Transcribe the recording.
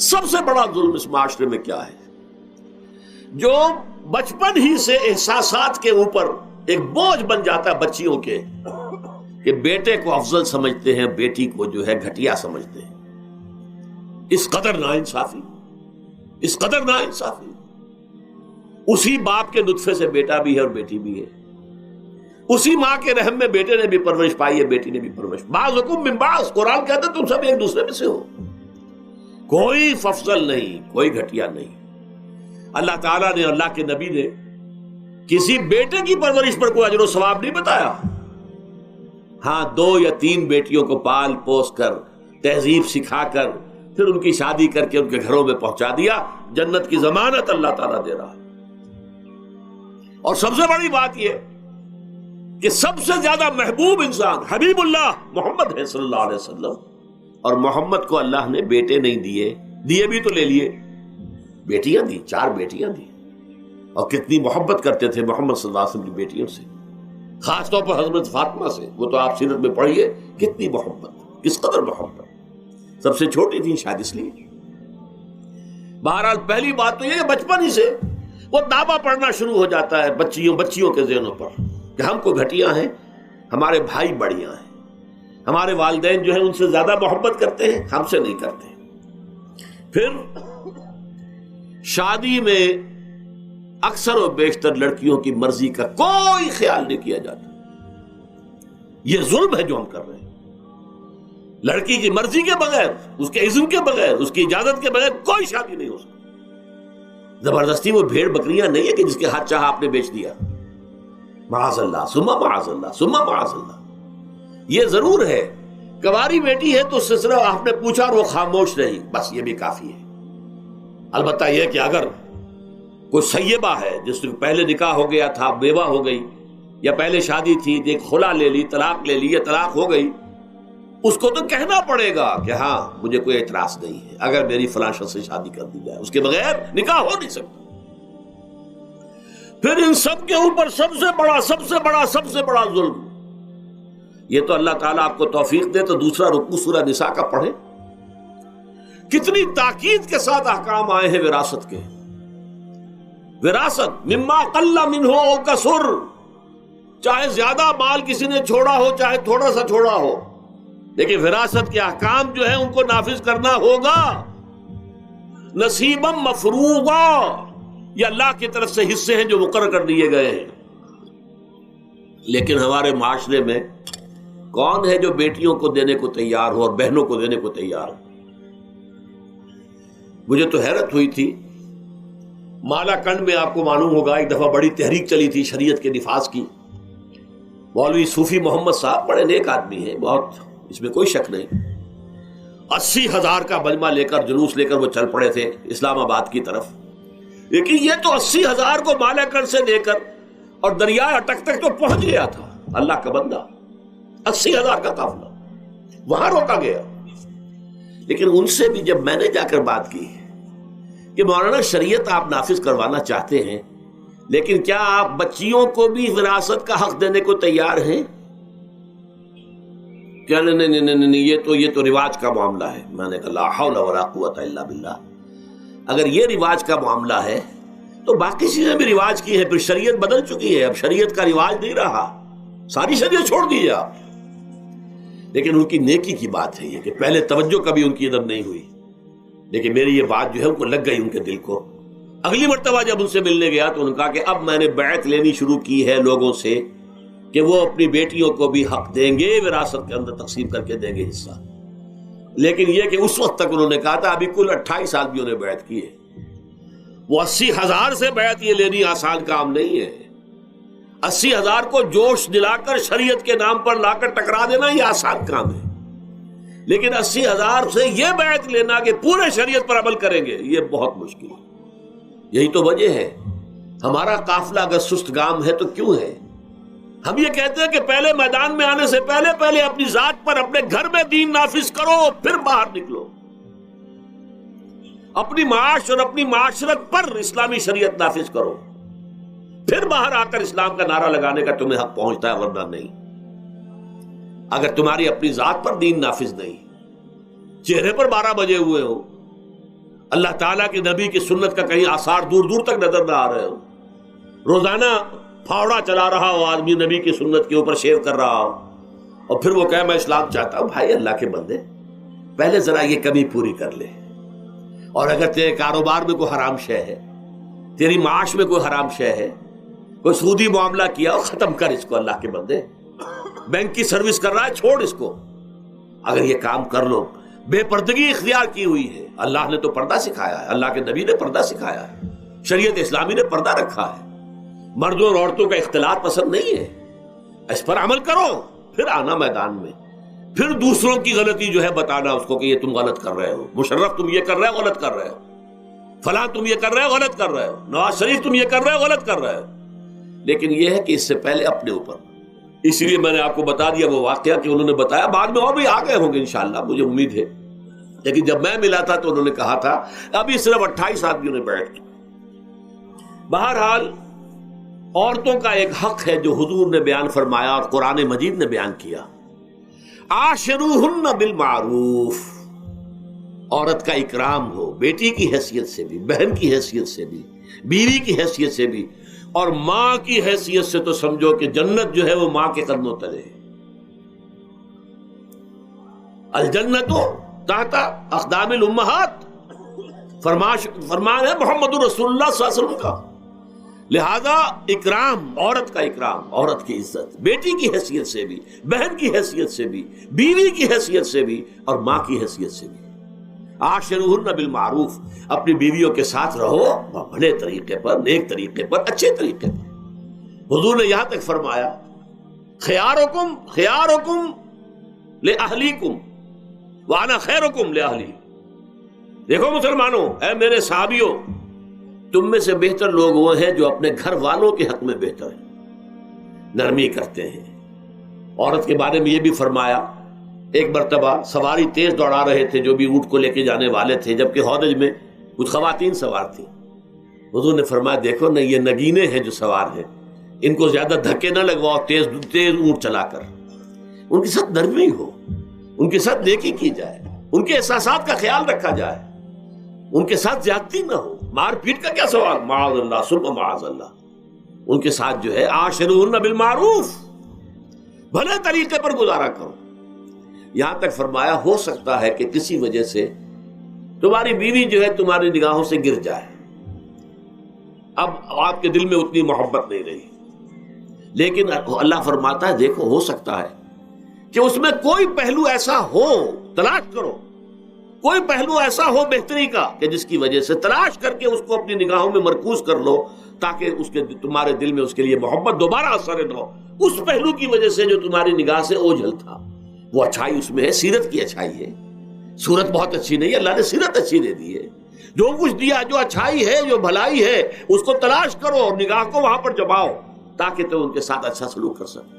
سب سے بڑا ظلم اس معاشرے میں کیا ہے؟ جو بچپن ہی سے احساسات کے اوپر ایک بوجھ بن جاتا ہے بچیوں کے، کہ بیٹے کو افضل سمجھتے ہیں، بیٹی کو جو ہے گھٹیا سمجھتے ہیں. اس قدر ناانصافی، اس قدر ناانصافی. اسی باپ کے نطفے سے بیٹا بھی ہے اور بیٹی بھی ہے، اسی ماں کے رحم میں بیٹے نے بھی پرورش پائی ہے، بیٹی نے بھی پرورش. بعضکم من بعض، قرآن کہتا ہے تم سب ایک دوسرے میں سے ہو، کوئی افضل نہیں، کوئی گھٹیا نہیں. اللہ تعالیٰ نے، اللہ کے نبی نے کسی بیٹے کی پرورش پر کوئی اجر و ثواب نہیں بتایا. ہاں 2 یا 3 بیٹیوں کو پال پوس کر، تہذیب سکھا کر، پھر ان کی شادی کر کے ان کے گھروں میں پہنچا دیا، جنت کی ضمانت اللہ تعالیٰ دے رہا. اور سب سے بڑی بات یہ کہ سب سے زیادہ محبوب انسان حبیب اللہ محمد ہے صلی اللہ علیہ وسلم، اور محمد کو اللہ نے بیٹے نہیں دیے بھی تو لے لیے، بیٹیاں دی، 4 بیٹیاں دی. اور کتنی محبت کرتے تھے محمد صلی اللہ علیہ وسلم کی بیٹیوں سے، خاص طور پر حضرت فاطمہ سے. وہ تو آپ سیرت میں پڑھیے کتنی محبت، کس قدر محبت. سب سے چھوٹی تھی شاید اس لیے. بہرحال پہلی بات تو یہ کہ بچپن ہی سے وہ دعویٰ پڑھنا شروع ہو جاتا ہے بچیوں کے ذہنوں پر کہ ہم کو گھٹیا ہیں، ہمارے بھائی بڑیاں ہیں، ہمارے والدین جو ہیں ان سے زیادہ محبت کرتے ہیں، ہم سے نہیں کرتے. پھر شادی میں اکثر و بیشتر لڑکیوں کی مرضی کا کوئی خیال نہیں کیا جاتا. یہ ظلم ہے جو ہم کر رہے ہیں. لڑکی کی مرضی کے بغیر، اس کے اذن کے بغیر، اس کی اجازت کے بغیر کوئی شادی نہیں ہو سکتی. زبردستی وہ بھیڑ بکریاں نہیں ہے کہ جس کے ہاتھ چاہا آپ نے بیچ دیا. معاذ اللہ ثم معاذ اللہ ثم معاذ اللہ. یہ ضرور ہے کنواری بیٹی ہے تو اس سے صرف آپ نے پوچھا اور وہ خاموش رہی، بس یہ بھی کافی ہے. البتہ یہ کہ اگر کوئی سیبہ ہے جس نے پہلے نکاح ہو گیا تھا، بیوہ ہو گئی، یا پہلے شادی تھی ایک خلا لے لی، طلاق لے لی یا طلاق ہو گئی، اس کو تو کہنا پڑے گا کہ ہاں مجھے کوئی اعتراض نہیں ہے اگر میری فلاں شخص سے شادی کر دی جائے، اس کے بغیر نکاح ہو نہیں سکتا. پھر ان سب کے اوپر سب سے بڑا ظلم، یہ تو اللہ تعالیٰ آپ کو توفیق دے تو دوسرا رکوع سورہ نساء کا پڑھیں. کتنی تاکید کے ساتھ احکام آئے ہیں وراثت کے. وراثت مما قل منہ او کثر، چاہے زیادہ مال کسی نے چھوڑا ہو چاہے تھوڑا سا چھوڑا ہو، لیکن وراثت کے احکام جو ہیں ان کو نافذ کرنا ہوگا. نصیبا مفروضا، یہ اللہ کی طرف سے حصے ہیں جو مقرر کر دیے گئے ہیں. لیکن ہمارے معاشرے میں کون ہے جو بیٹیوں کو دینے کو تیار ہو اور بہنوں کو دینے کو تیار ہو؟ مجھے تو حیرت ہوئی تھی، مالا کنڈ میں آپ کو معلوم ہوگا ایک دفعہ بڑی تحریک چلی تھی شریعت کے نفاذ کی. مولوی صوفی محمد صاحب بڑے نیک آدمی ہیں، بہت، اس میں کوئی شک نہیں. 80,000 کا مجمع لے کر، جلوس لے کر وہ چل پڑے تھے اسلام آباد کی طرف. لیکن یہ تو 80,000 کو مالا کنڈ سے لے کر اور دریائے اٹک تک تو پہنچ گیا تھا. اللہ کا بندہ، 80,000 کا قافلہ وہاں روکا گیا. لیکن ان سے بھی جب میں نے جا کر بات کی کہ مولانا شریعت آپ نافذ کروانا چاہتے ہیں، لیکن کیا آپ بچیوں کو بھی وراثت کا حق دینے کو تیار ہیں؟ کیا نہیں، یہ تو رواج کا معاملہ ہے. میں نے کہا لا حول ولا قوت الا باللہ. اگر یہ رواج کا معاملہ ہے تو باقی چیزیں بھی رواج کی ہیں. پھر شریعت بدل چکی ہے، اب شریعت کا رواج نہیں رہا، ساری شریعت چھوڑ دیجیے آپ. لیکن ان کی نیکی کی بات ہے یہ کہ پہلے توجہ کبھی ان کی ادب نہیں ہوئی، لیکن میری یہ بات جو ہے ان کو لگ گئی ان کے دل کو. اگلی مرتبہ جب ان سے ملنے گیا تو انہوں نے کہا کہ اب میں نے بیعت لینی شروع کی ہے لوگوں سے کہ وہ اپنی بیٹیوں کو بھی حق دیں گے، وراثت کے اندر تقسیم کر کے دیں گے حصہ. لیکن یہ کہ اس وقت تک انہوں نے کہا تھا، ابھی کل 28 سال بھی انہیں بیعت کی ہے. وہ 80,000 سے بیعت یہ لینی آسان کام نہیں ہے. 80,000 کو جوش دلا کر شریعت کے نام پر لا کر ٹکرا دینا یہ آسان کام ہے، لیکن 80,000 سے یہ بیعت لینا کہ پورے شریعت پر عمل کریں گے، یہ بہت مشکل ہے. یہی تو وجہ ہے ہمارا قافلہ اگر سست گام ہے تو کیوں ہے. ہم یہ کہتے ہیں کہ پہلے میدان میں آنے سے پہلے اپنی ذات پر، اپنے گھر میں دین نافذ کرو، پھر باہر نکلو. اپنی معاش اور اپنی معاشرت پر اسلامی شریعت نافذ کرو، پھر باہر آ کر اسلام کا نعرہ لگانے کا تمہیں حق پہنچتا ہے، ورنہ نہیں. اگر تمہاری اپنی ذات پر دین نافذ نہیں، چہرے پر 12 بجے ہوئے ہو، اللہ تعالیٰ کے نبی کی سنت کا کہیں آثار دور دور تک نظر نہ آ رہے ہو، روزانہ پھاوڑا چلا رہا ہو آدمی نبی کی سنت کے اوپر شیو کر رہا ہو، اور پھر وہ کہے میں اسلام چاہتا ہوں۔ بھائی اللہ کے بندے، پہلے ذرا یہ کمی پوری کر لے، اور اگر تیرے کاروبار میں کوئی حرام شے ہے، تیری معاش میں کوئی حرام شے ہے، کوئی سودی معاملہ کیا ہو، ختم کر اس کو اللہ کے بندے۔ بینک کی سروس کر رہا ہے، چھوڑ اس کو۔ اگر یہ کام کر لو، بے پردگی اختیار کی ہوئی ہے۔ اللہ نے تو پردہ سکھایا ہے، اللہ کے نبی نے پردہ سکھایا ہے، شریعت اسلامی نے پردہ رکھا ہے۔ مردوں اور عورتوں کا اختلاط پسند نہیں ہے، اس پر عمل کرو، پھر آنا میدان میں، پھر دوسروں کی غلطی جو ہے بتانا اس کو کہ یہ تم غلط کر رہے ہو، مشرف تم یہ کر رہے ہو، غلط کر رہے ہو، فلاں تم یہ کر رہے ہو، غلط کر رہے ہو، نواز شریف تم یہ کر رہے ہو، غلط کر رہے ہو۔ لیکن یہ ہے کہ اس سے پہلے اپنے اوپر، اس لیے میں نے آپ کو بتا دیا وہ واقعہ کہ انہوں نے بتایا، بعد میں اور بھی آ گئے ہوں گے انشاءاللہ، مجھے امید ہے، لیکن جب میں ملا تھا تو انہوں نے کہا تھا ابھی صرف 28 آدمیوں نے بیٹھ کے۔ بہرحال عورتوں کا ایک حق ہے جو حضور نے بیان فرمایا اور قرآن مجید نے بیان کیا، عاشروہن بالمعروف، عورت کا اکرام ہو، بیٹی کی حیثیت سے بھی، بہن کی حیثیت سے بھی، بیوی کی حیثیت سے بھی، اور ماں کی حیثیت سے تو سمجھو کہ جنت جو ہے وہ ماں کے قدموں تلے ہے۔ الجنت تحت اقدام الامہات، فرمان ہے محمد رسول اللہ صلی اللہ علیہ وسلم کا۔ لہذا اکرام، عورت کا اکرام، عورت کی عزت، بیٹی کی حیثیت سے بھی، بہن کی حیثیت سے بھی، بیوی کی حیثیت سے بھی، اور ماں کی حیثیت سے بھی۔ عاشروہن بالمعروف، اپنی بیویوں کے ساتھ رہو بھلے طریقے پر، نیک طریقے پر، اچھے طریقے پر۔ حضور نے یہاں تک فرمایا خیارکم خیارکم لأہلیکم وانا خیرکم لأہلی۔ دیکھو مسلمانوں، اے میرے صحابیوں، تم میں سے بہتر لوگ وہ ہیں جو اپنے گھر والوں کے حق میں بہتر ہیں، نرمی کرتے ہیں۔ عورت کے بارے میں یہ بھی فرمایا، ایک مرتبہ سواری تیز دوڑا رہے تھے جو بھی اونٹ کو لے کے جانے والے تھے، جبکہ ہودج میں کچھ خواتین سوار تھیں۔ حضور نے فرمایا دیکھو نہ، یہ نگینے ہیں جو سوار ہیں، ان کو زیادہ دھکے نہ لگواؤ تیز تیز اونٹ چلا کر، ان کے ساتھ نرمی ہو، ان کے ساتھ نیکی کی جائے، ان کے احساسات کا خیال رکھا جائے، ان کے ساتھ زیادتی نہ ہو، مار پیٹ کا کیا سوال، معاذ اللہ ثم معاذ اللہ۔ ان کے ساتھ جو ہے عاشروہن بالمعروف، بھلے طریقے پر گزارا کرو۔ یہاں تک فرمایا ہو سکتا ہے کہ کسی وجہ سے تمہاری بیوی جو ہے تمہاری نگاہوں سے گر جائے، اب آپ کے دل میں اتنی محبت نہیں رہی، لیکن اللہ فرماتا ہے دیکھو ہو سکتا ہے کہ اس میں کوئی پہلو ایسا ہو، تلاش کرو، کوئی پہلو ایسا ہو بہتری کا کہ جس کی وجہ سے تلاش کر کے اس کو اپنی نگاہوں میں مرکوز کر لو، تاکہ اس کے تمہارے دل میں اس کے لیے محبت دوبارہ اثر نہ ہو، اس پہلو کی وجہ سے جو تمہاری نگاہ سے اوجھل تھا۔ وہ اچھائی اس میں ہے، سیرت کی اچھائی ہے، صورت بہت اچھی نہیں ہے، اللہ نے سیرت اچھی دے دی ہے، جو کچھ دیا، جو اچھائی ہے، جو بھلائی ہے، اس کو تلاش کرو اور نگاہ کو وہاں پر جماؤ تاکہ تم ان کے ساتھ اچھا سلوک کر سکو۔